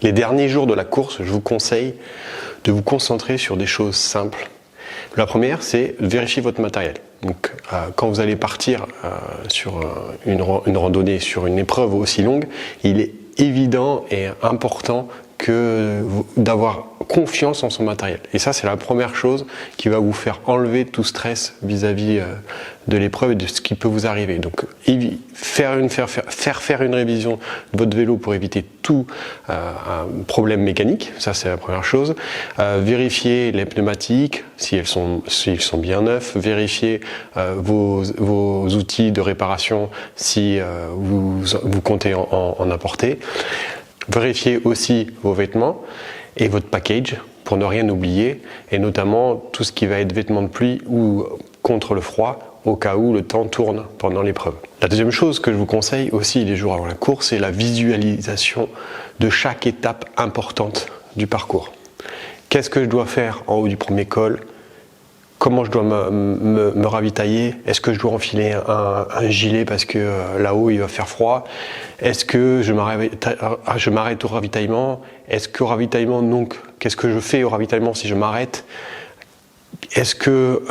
Les derniers jours de la course, je vous conseille de vous concentrer sur des choses simples. La première, c'est vérifier votre matériel. Donc, quand vous allez partir sur une randonnée, sur une épreuve aussi longue, il est évident et important d'avoir confiance en son matériel. Et ça, c'est la première chose qui va vous faire enlever tout stress vis-à-vis de l'épreuve et de ce qui peut vous arriver. Donc, faire une révision de votre vélo pour éviter tout problème mécanique, ça c'est la première chose. Vérifier les pneumatiques, s'ils sont bien neufs. Vérifier vos outils de réparation si vous comptez en apporter. Vérifiez aussi vos vêtements et votre package pour ne rien oublier, et notamment tout ce qui va être vêtements de pluie ou contre le froid au cas où le temps tourne pendant l'épreuve. La deuxième chose que je vous conseille aussi les jours avant la course, c'est la visualisation de chaque étape importante du parcours. Qu'est-ce que je dois faire en haut du premier col? Comment je dois me ravitailler? Est-ce que je dois enfiler un gilet parce que là-haut il va faire froid? Est-ce que je m'arrête au ravitaillement? Est-ce qu'au ravitaillement, donc, qu'est-ce que je fais au ravitaillement si je m'arrête? Est-ce que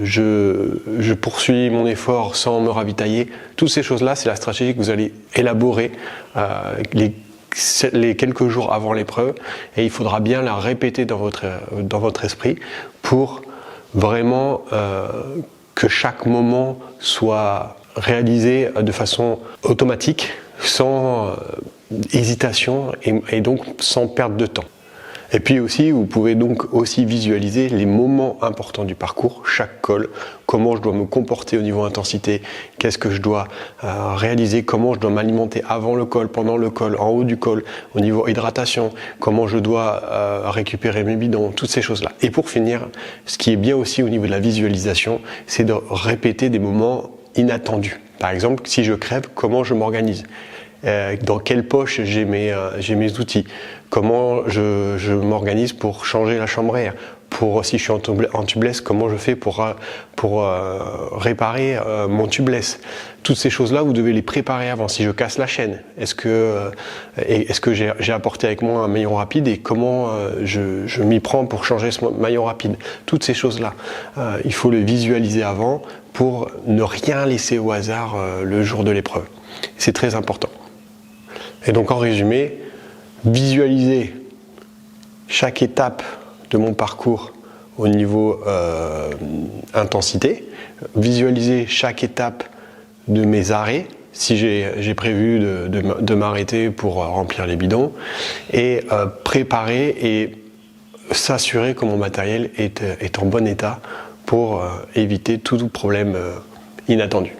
je poursuis mon effort sans me ravitailler? Toutes ces choses-là, c'est la stratégie que vous allez élaborer les quelques jours avant l'épreuve, et il faudra bien la répéter dans votre esprit pour vraiment que chaque moment soit réalisé de façon automatique, sans hésitation et donc sans perte de temps. Et puis aussi, vous pouvez donc aussi visualiser les moments importants du parcours, chaque col, comment je dois me comporter au niveau intensité, qu'est-ce que je dois réaliser, comment je dois m'alimenter avant le col, pendant le col, en haut du col, au niveau hydratation, comment je dois récupérer mes bidons, toutes ces choses-là. Et pour finir, ce qui est bien aussi au niveau de la visualisation, c'est de répéter des moments inattendus. Par exemple, si je crève, comment je m'organise? Dans quelle poche j'ai mes outils? Comment je m'organise pour changer la chambre à air? Si je suis en tubeless, comment je fais pour réparer mon tubeless? Toutes ces choses-là, vous devez les préparer avant. Si je casse la chaîne, est-ce que j'ai apporté avec moi un maillon rapide, et comment je m'y prends pour changer ce maillon rapide? Toutes ces choses-là, il faut le visualiser avant pour ne rien laisser au hasard le jour de l'épreuve. C'est très important. Et donc en résumé, visualiser chaque étape de mon parcours au niveau intensité, visualiser chaque étape de mes arrêts, si j'ai prévu de m'arrêter pour remplir les bidons, et préparer et s'assurer que mon matériel est en bon état pour éviter tout problème inattendu.